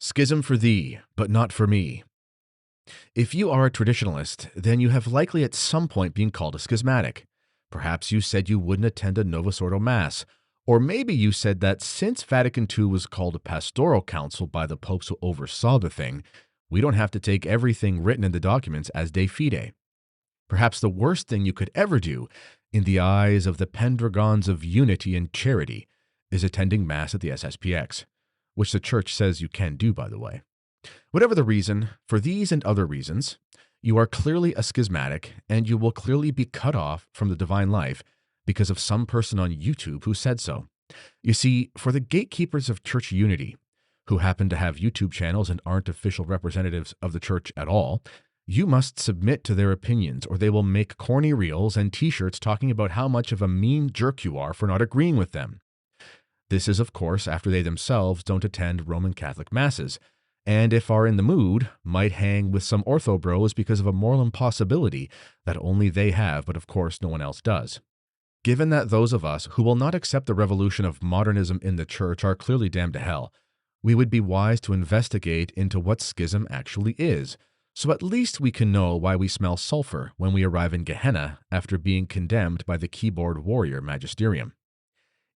Schism for thee, but not for me. If you are a traditionalist, then you have likely at some point been called a schismatic. Perhaps you said you wouldn't attend a Novus Ordo Mass, or maybe you said that since Vatican II was called a pastoral council by the popes who oversaw the thing, we don't have to take everything written in the documents as de fide. Perhaps the worst thing you could ever do, in the eyes of the Pendragons of unity and charity, is attending Mass at the SSPX, which the Church says you can do, by the way. Whatever the reason, for these and other reasons, you are clearly a schismatic, and you will clearly be cut off from the divine life because of some person on YouTube who said so. You see, for the gatekeepers of church unity, who happen to have YouTube channels and aren't official representatives of the church at all, you must submit to their opinions, or they will make corny reels and t-shirts talking about how much of a mean jerk you are for not agreeing with them. This is, of course, after they themselves don't attend Roman Catholic masses, and if are in the mood, might hang with some ortho bros because of a moral impossibility that only they have, but of course no one else does. Given that those of us who will not accept the revolution of modernism in the church are clearly damned to hell, we would be wise to investigate into what schism actually is, so at least we can know why we smell sulfur when we arrive in Gehenna after being condemned by the keyboard warrior magisterium.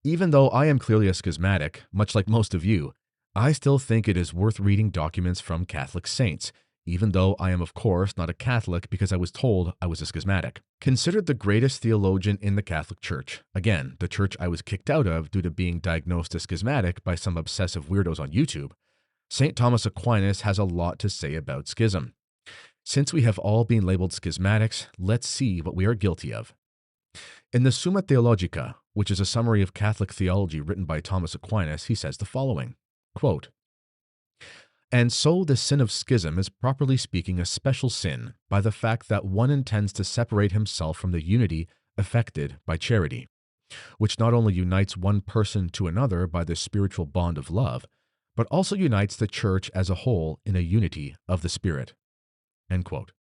Even though I am clearly a schismatic, much like most of you, I still think it is worth reading documents from Catholic saints, even though I am of course not a Catholic because I was told I was a schismatic. Considered the greatest theologian in the Catholic Church, again, the church I was kicked out of due to being diagnosed as schismatic by some obsessive weirdos on YouTube, St. Thomas Aquinas has a lot to say about schism. Since we have all been labeled schismatics, let's see what we are guilty of. In the Summa Theologica, which is a summary of Catholic theology written by Thomas Aquinas, he says the following, quote, "And so the sin of schism is properly speaking a special sin by the fact that one intends to separate himself from the unity effected by charity, which not only unites one person to another by the spiritual bond of love, but also unites the church as a whole in a unity of the Spirit." End quote.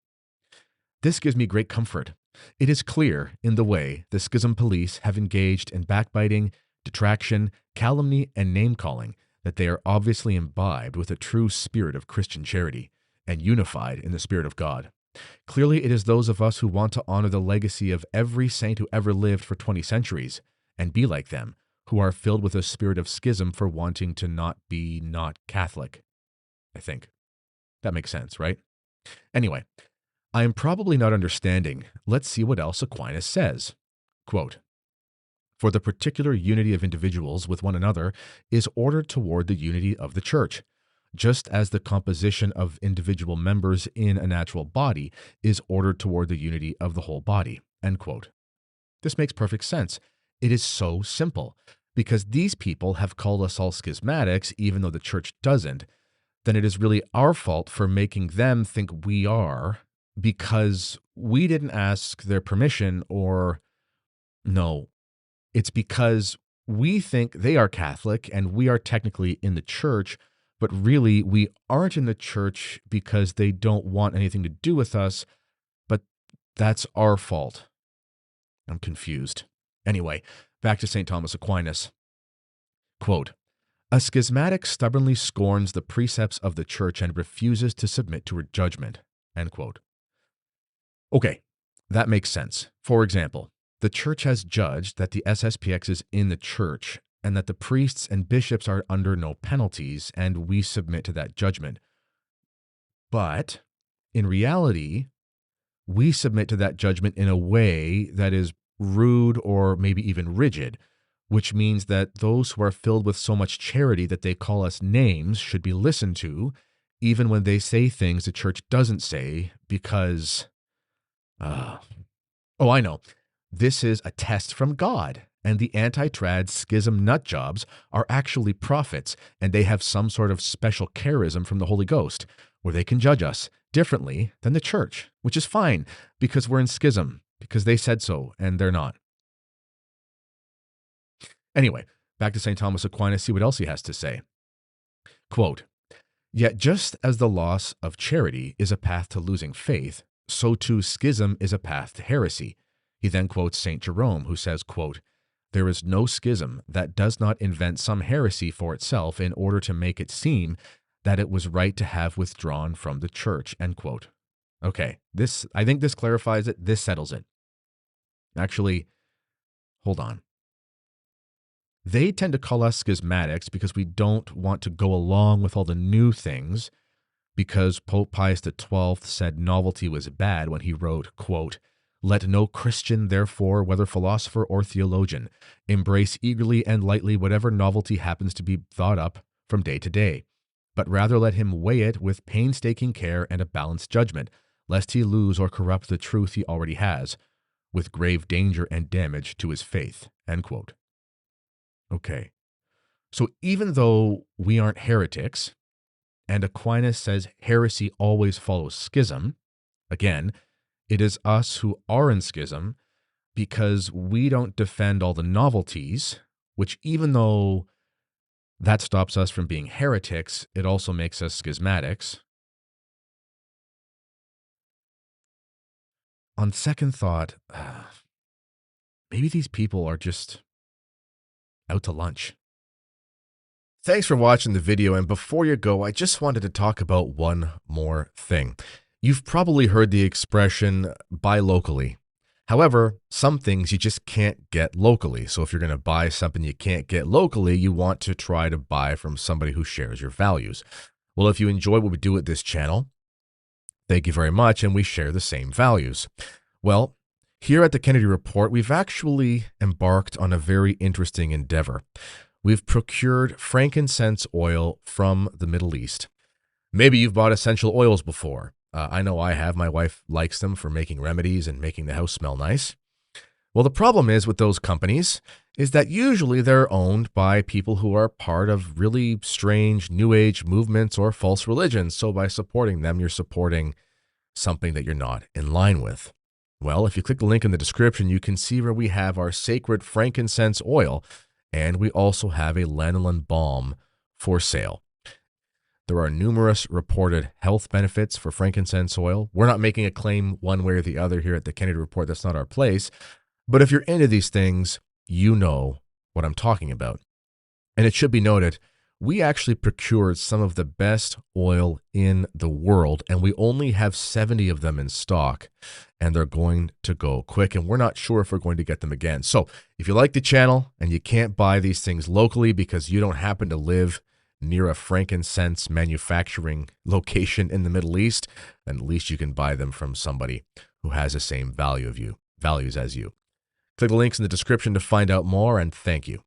This gives me great comfort. It is clear in the way the schism police have engaged in backbiting, detraction, calumny, and name-calling that they are obviously imbibed with a true spirit of Christian charity and unified in the Spirit of God. Clearly, it is those of us who want to honor the legacy of every saint who ever lived for 20 centuries and be like them, who are filled with a spirit of schism for wanting to not be not Catholic. I think. That makes sense, right? Anyway, I am probably not understanding. Let's see what else Aquinas says. Quote, "For the particular unity of individuals with one another is ordered toward the unity of the church, just as the composition of individual members in a natural body is ordered toward the unity of the whole body." End quote. This makes perfect sense. It is so simple. Because these people have called us all schismatics, even though the church doesn't, then it is really our fault for making them think we are, because we didn't ask their permission, or no, it's because we think they are Catholic and we are technically in the church, but really we aren't in the church because they don't want anything to do with us, but that's our fault. I'm confused. Anyway, back to St. Thomas Aquinas. Quote, "A schismatic stubbornly scorns the precepts of the church and refuses to submit to her judgment." End quote. Okay, that makes sense. For example, the church has judged that the SSPX is in the church and that the priests and bishops are under no penalties, and we submit to that judgment. But in reality, we submit to that judgment in a way that is rude or maybe even rigid, which means that those who are filled with so much charity that they call us names should be listened to, even when they say things the church doesn't say, because, oh, I know. This is a test from God, and the anti-trad schism nutjobs are actually prophets, and they have some sort of special charism from the Holy Ghost, where they can judge us differently than the church, which is fine, because we're in schism, because they said so, and they're not. Anyway, back to St. Thomas Aquinas, see what else he has to say. Quote, "Yet just as the loss of charity is a path to losing faith, so too schism is a path to heresy." He then quotes St. Jerome, who says, quote, "There is no schism that does not invent some heresy for itself in order to make it seem that it was right to have withdrawn from the church, end quote. Okay, I think this clarifies it. This settles it. Actually, hold on. They tend to call us schismatics because we don't want to go along with all the new things, because Pope Pius XII said novelty was bad when he wrote, quote, "Let no Christian, therefore, whether philosopher or theologian, embrace eagerly and lightly whatever novelty happens to be thought up from day to day, but rather let him weigh it with painstaking care and a balanced judgment, lest he lose or corrupt the truth he already has, with grave danger and damage to his faith." End quote. Okay. So even though we aren't heretics, and Aquinas says heresy always follows schism, again, it is us who are in schism because we don't defend all the novelties, which, even though that stops us from being heretics, it also makes us schismatics. On second thought, maybe these people are just out to lunch. Thanks for watching the video, and before you go, I just wanted to talk about one more thing. You've probably heard the expression, buy locally. However, some things you just can't get locally. So if you're going to buy something you can't get locally, you want to try to buy from somebody who shares your values. Well, if you enjoy what we do at this channel, thank you very much, and we share the same values. Well, here at the Kennedy Report, we've actually embarked on a very interesting endeavor. We've procured frankincense oil from the Middle East. Maybe you've bought essential oils before. I know I have. My wife likes them for making remedies and making the house smell nice. Well, the problem is with those companies is that usually they're owned by people who are part of really strange New Age movements or false religions. So by supporting them, you're supporting something that you're not in line with. Well, if you click the link in the description, you can see where we have our sacred frankincense oil, and we also have a lanolin balm for sale. There are numerous reported health benefits for frankincense oil. We're not making a claim one way or the other here at the Kennedy Report. That's not our place. But if you're into these things, you know what I'm talking about. And it should be noted, we actually procured some of the best oil in the world, and we only have 70 of them in stock, and they're going to go quick, and we're not sure if we're going to get them again. So if you like the channel and you can't buy these things locally because you don't happen to live near a frankincense manufacturing location in the Middle East, then at least you can buy them from somebody who has the same values as you. Click the links in the description to find out more, and thank you.